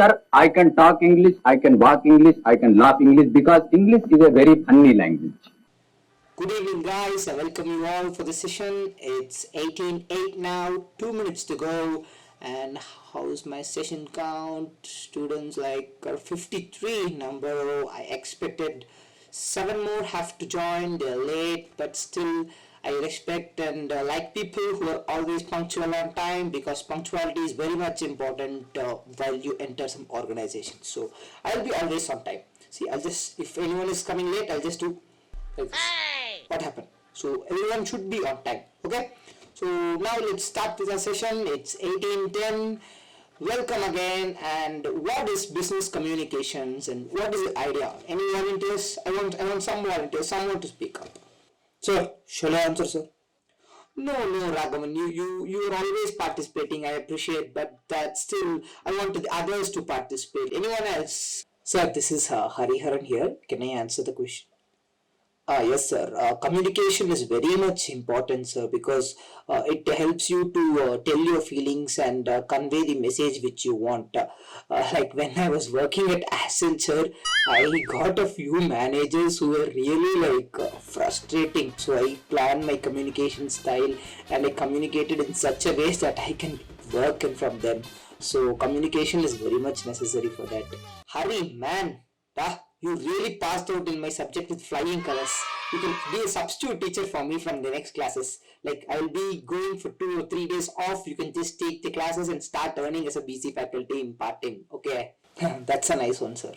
sir, I can talk English, I can walk English, I can laugh English because English is a very funny language. Good evening, guys. I welcome you all for the session. It's 18:08 now, 2 minutes to go. And how's my session count? Students like 53 number. I expected 7 more have to join. They're late, but still, I respect and like people who are always punctual on time because punctuality is very much important while you enter some organization. So I'll be always on time. See, if anyone is coming late, I'll just do like this. What happened? So everyone should be on time. Okay. So now let's start with our session. It's 18:10. Welcome again. And what is business communications and what is the idea? Any volunteers? I want some volunteers. Someone to speak up. Sir, shall I answer, sir? No, Raghavan, you are always participating. I appreciate, but that still I want the others to participate. Anyone else? Sir, this is Hariharan here. Can I answer the question? Yes, sir. Communication is very much important, sir, because it helps you to tell your feelings and convey the message which you want. Like when I was working at Accenture, I got a few managers who were really frustrating. So I planned my communication style and I communicated in such a way that I can work in from them. So communication is very much necessary for that. Hari, man, you really passed out in my subject with flying colors. You can be a substitute teacher for me from the next classes. Like I'll be going for 2 or 3 days off. You can just take the classes and start earning as a BC faculty in part-time. Okay, that's a nice one, sir.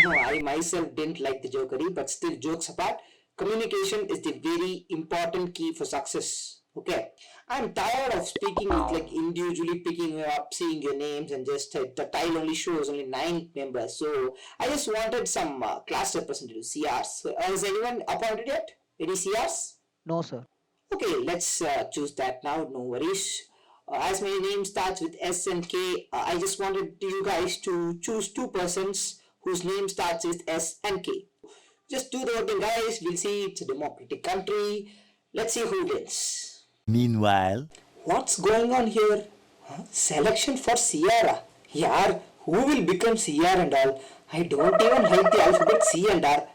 No, I myself didn't like the jokery, but still, jokes apart, communication is the very important key for success. Okay, I'm tired of speaking with individually picking you up, seeing your names, and just the tile only shows only 9 members. So I just wanted some class representative CRs. So, has anyone appointed yet? Any CRs? No, sir. Okay, let's choose that now. No worries. As my name starts with S and K, I just wanted you guys to choose 2 persons whose name starts with S and K. Just do the voting, guys. We'll see. It's a democratic country. Let's see who wins. Meanwhile, What's going on here? Selection for Sierra. Yeah, who will become CR and all? I don't even like the alphabet C and R.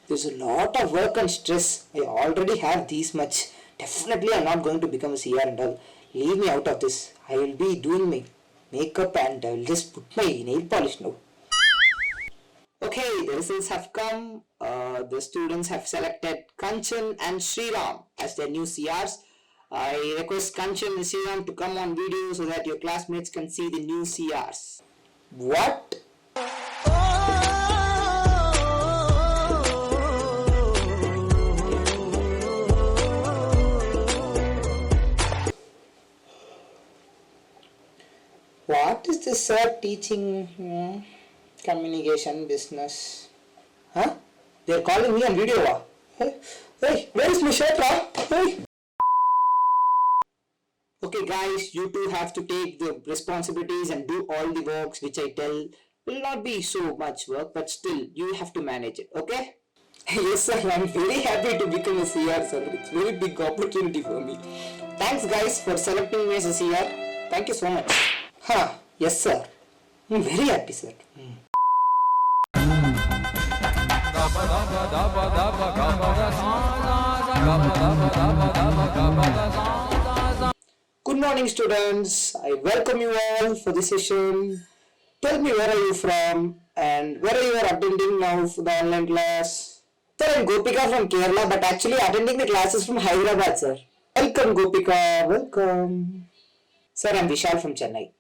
There's a lot of work and stress. I already have these much. Definitely I'm not going to become a CR and all. Leave me out of this. I will be doing my makeup and I will just put my nail polish now. Okay, the results have come. The students have selected Kanchan and Sriram as their new CRs. I request Kanchan and Sriram to come on video so that your classmates can see the new CRs. What? What is this sir teaching? Communication business. Huh? They're calling me on video. Hey, where is my shirt? Hey. Okay guys, you two have to take the responsibilities and do all the works which I tell. Will not be so much work, but still you have to manage it, okay? Yes sir, I'm very happy to become a CR sir. It's a very big opportunity for me. Thanks guys for selecting me as a CR. Thank you so much. Yes sir. I'm very happy sir. Good morning students, I welcome you all for this session. Tell me where are you from and where are you attending now for the online class? Sir, I'm Gopika from Kerala but actually attending the classes from Hyderabad sir. Welcome Gopika, welcome. Sir, I'm Vishal from Chennai.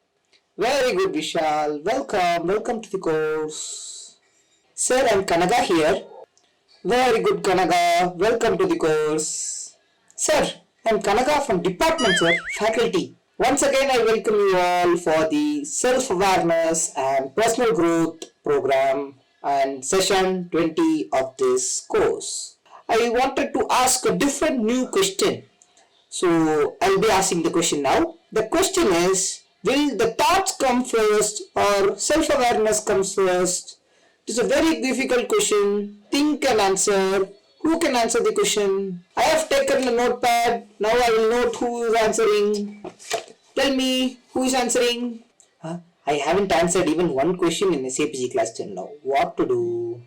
Very good Vishal, welcome to the course. Sir, I'm Kanaga here. Very good Kanaga, welcome to the course. Sir, I'm Kanaga from department sir, faculty. Once again I welcome you all for the self-awareness and personal growth program and session 20 of this course. I wanted to ask a different new question. So I'll be asking the question now. The question is, will the thoughts come first or self-awareness comes first? It's a very difficult question. Think and answer. Who can answer the question? I have taken a notepad. Now I will note who is answering. Tell me who is answering. I haven't answered even one question in SAPG class till now. What to do?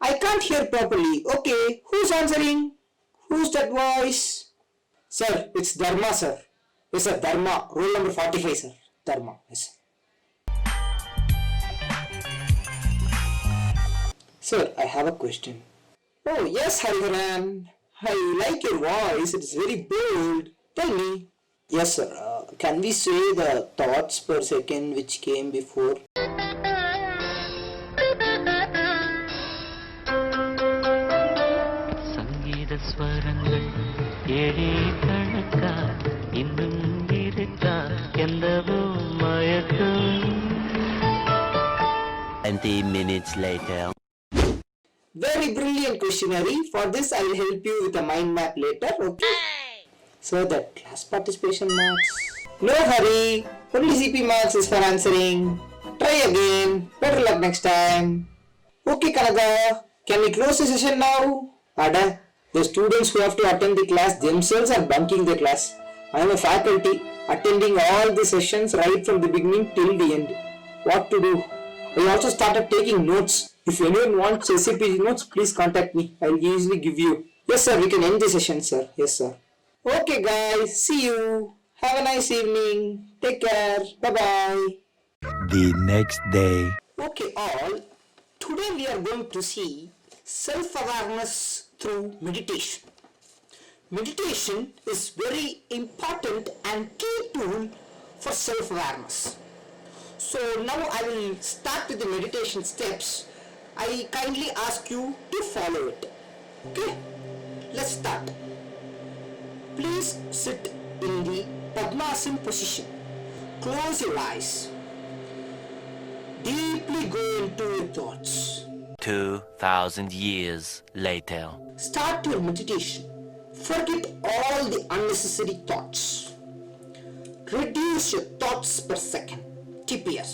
I can't hear properly. Okay, who's answering? Who's that voice? Sir, it's Dharma, sir. Yes, sir, Dharma. Roll number 45, sir. Dharma, yes, sir. Sir, I have a question. Oh, yes, Hariharan. I like your voice. It's very bold. Tell me. Yes, sir. Can we say the thoughts per second which came before? சங்கீத ஸ்வரங்கள் ஏழே கணக்கா இன்னும் இருக்கா எந்தவோ மயக்கம் 20 minutes later. Very brilliant questionnaire. For this, I will help you with a mind map later. Okay. So the class participation marks. No hurry. Only CP marks is for answering. Try again. Better luck next time. Okay, Kanada. Can we close the session now? Ada, the students who have to attend the class themselves are bunking the class. I am a faculty attending all the sessions right from the beginning till the end. What to do? I also started taking notes. If anyone wants SAPG notes, please contact me. I will easily give you. Yes, sir. We can end the session, sir. Yes, sir. Okay, guys. See you. Have a nice evening. Take care. Bye-bye. The next day. Okay, all. Today we are going to see self-awareness through meditation. Meditation is very important and key tool for self-awareness. So now I will start with the meditation steps. I kindly ask you to follow it. Okay? Let's start. Please sit in the Padmasana position. Close your eyes. Deeply go into your thoughts. 2,000 years later. Start your meditation. Forget all the unnecessary thoughts. Reduce your thoughts per second. TPS.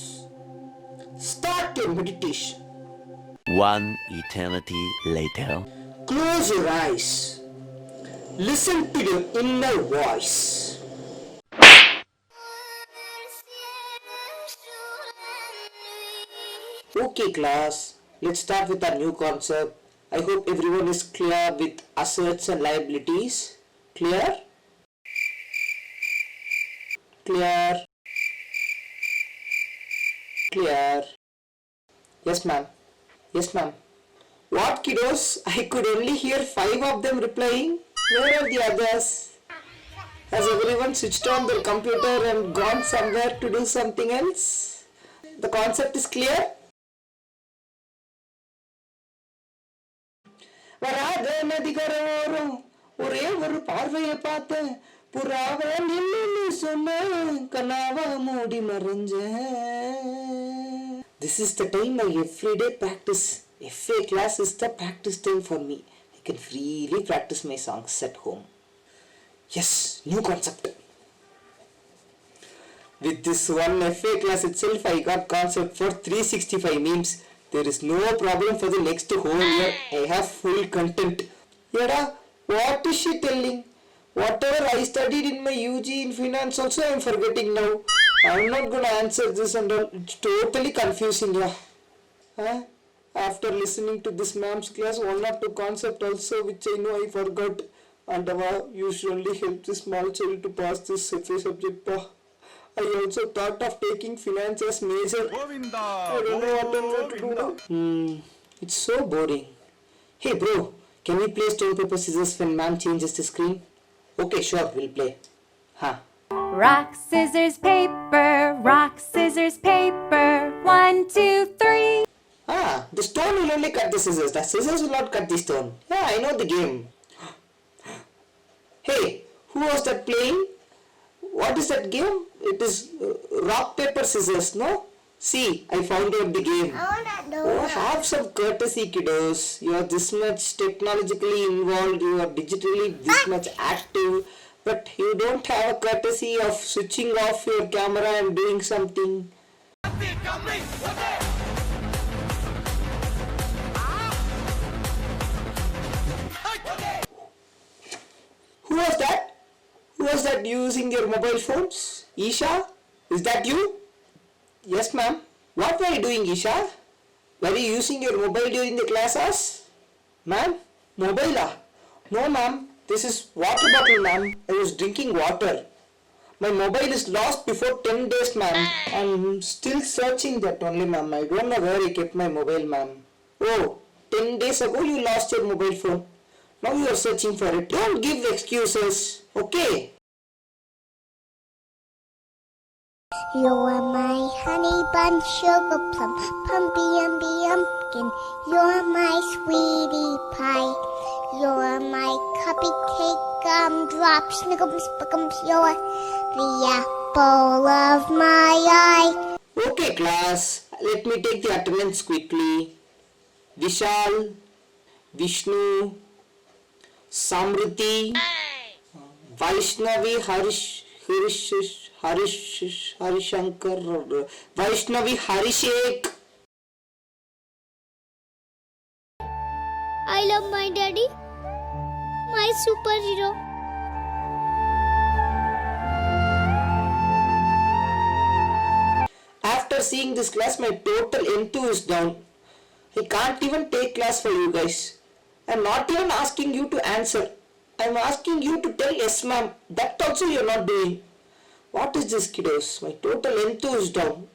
Start your meditation. 1 eternity later. Close your eyes. Listen to your inner voice. Okay, class. Let's start with our new concept. I hope everyone is clear with assets and liabilities. Clear? Clear? Clear? Yes, ma'am. Yes, ma'am. What, kiddos? I could only hear 5 of them replying. Where are the others? Has everyone switched on their computer and gone somewhere to do something else? The concept is clear? வராத நதிகரோரம் ஒரே ஒரு பார்வையை பார்த்தேன் புறாவ நின்னு சொன்ன கனாவ மூடி மறைஞ்சேன். This is the time I everyday practice. FA class is the practice time for me. I can freely practice my songs at home. Yes, new concept. With this one FA class itself, I got concept for 365 memes. There is no problem for the next whole year. I have full content. Yada, what is she telling? Whatever I studied in my UG in finance also I am forgetting now. I am not going to answer this and all. It's totally confusing. Yeah. Huh? After listening to this ma'am's class, 1 or 2 concept also which I know I forgot. And usually help this small child to pass this FA subject. I also thought of taking finance as major. I don't know what I'm going to do now. It's so boring. Hey bro, can we play stone paper scissors when ma'am changes the screen? Okay, sure, we'll play. Huh. Rock, scissors, paper. Rock, scissors, paper. 1, 2, 3. The stone will only cut the scissors. The scissors will not cut the stone. Yeah, I know the game. Hey, who was that playing? What is that game? It is rock, paper, scissors, no? See, I found out the game. Oh, have some courtesy, kiddos. You are this much technologically involved. You are digitally this much active. But you don't have a courtesy of switching off your camera and doing something. Who was that? Who was that that using your mobile phones? Isha, is that you? Yes, ma'am. What were you doing, Isha? Were you using your mobile during the class hours? Ma'am, mobile? No, ma'am. This is water bottle, ma'am. I was drinking water. My mobile is lost before 10 days, ma'am. I'm still searching that only, ma'am. I don't know where I kept my mobile, ma'am. Oh, 10 days ago you lost your mobile phone. Now you are searching for it. Don't give excuses, okay? You are my honey bun, sugar plum, pumpy umby umpkin. You're my sweetie pie. You're my cupcake gumdrop, snickums, spickums. You're the apple of my eye. Okay, class. Let me take the attendance quickly. Vishal, Vishnu, Samriti, Vaishnavi, Harishankar, Vaishnavi, Harishek. I love my daddy, my superhero. After seeing this class, my total N2 is down. I can't even take class for you guys. I'm not even asking you to answer. I'm asking you to tell yes ma'am. That also you're not doing. What is this, kiddos? My total N2 is down.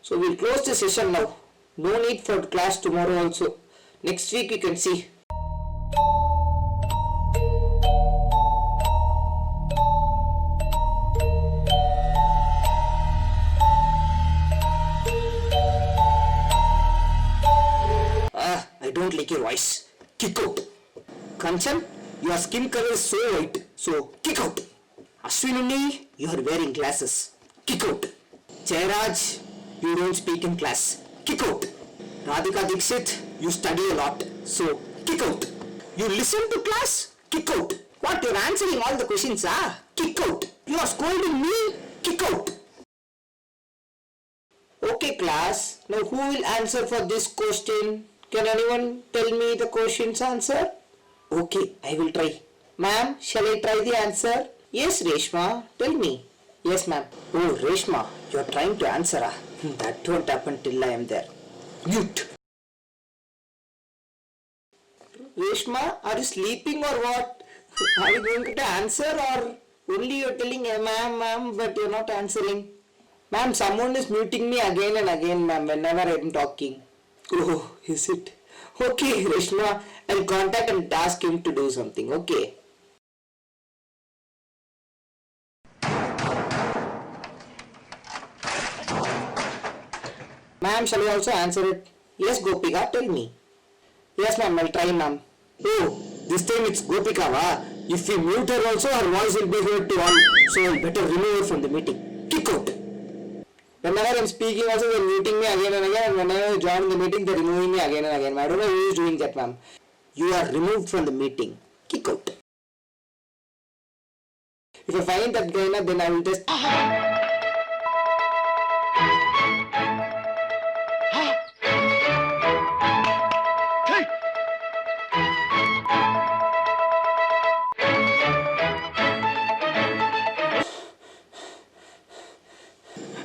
So we'll close the session now. No need for class tomorrow also. Next week we can see. I don't like your voice. Kick out. Kanchan, your skin color is so white. So kick out. Ashwinuni, you are wearing glasses. Kick out. Jairaj, you don't speak in class. Kick out. Radhika Dixit, you study a lot. So kick out. You listen to class? Kick out. What, you're answering all the questions, ah? Kick out. You are scolding me? Kick out. Okay, class. Now who will answer for this question? Can anyone tell me the question's answer? Okay, I will try. Ma'am, shall I try the answer? Yes, Reshma, tell me. Yes, ma'am. Oh, Reshma, you're trying to answer. That won't happen till I am there. Mute. Reshma, are you sleeping or what? Are you going to answer or only you're telling ma'am, but you're not answering? Ma'am, someone is muting me again and again, ma'am, whenever I'm talking. Oh, is it? Okay, Reshma, I'll contact and ask him to do something, okay? Ma'am, shall I also answer it? Yes, Gopika, tell me. Yes, ma'am, I'll try, ma'am. Oh, this time it's Gopika, va? If we mute her also, her voice will be heard to all. So I'll better remove her from the meeting. Kick out. Whenever I'm speaking also, they're muting me again and again, and whenever I join the meeting, they're removing me again and again. I don't know who is doing that, ma'am. You are removed from the meeting. Kick out. If I find that guy, then I will just...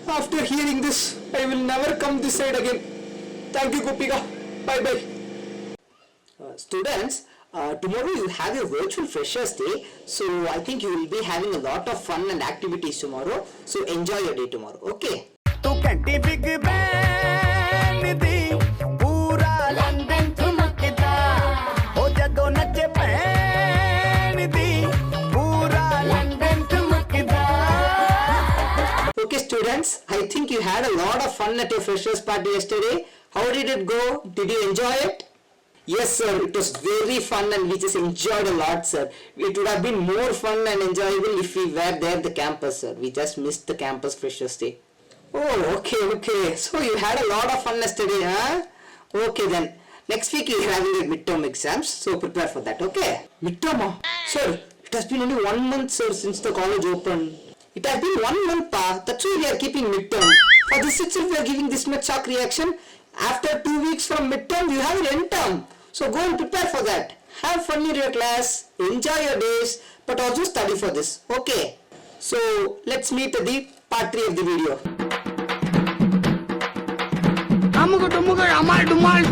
After hearing this, I will never come this side again. Thank you, Gopika. Bye-bye. Students, tomorrow you have your virtual freshers day. So I think you will be having a lot of fun and activities tomorrow. So enjoy your day tomorrow. Okay? तू घंटी Big Ben दी पूरा London ठुमकदा हो जदों नचे भैन दी पूरा London ठुमकदा. Okay, students, I think you had a lot of fun at your freshers party yesterday. How did it go? Did you enjoy it? Yes, sir, it was very fun and we just enjoyed a lot, sir. It would have been more fun and enjoyable if we were there at the campus, sir. We just missed the campus freshers day. Oh, okay. So you had a lot of fun yesterday, huh? Okay then. Next week you're having your midterm exams, so prepare for that, okay? Midterm? Sir, it has been only 1 month, sir, since the college opened. It has been 1 month, pa. That's why we are keeping midterm. For this itself, we are giving this much shock reaction. After 2 weeks from midterm, you have your end term. So go and prepare for that. Have fun in your class, enjoy your days, but also study for this. Okay. So let's meet the part 3 of the video. अमुक डुमुक अमाल डुमाल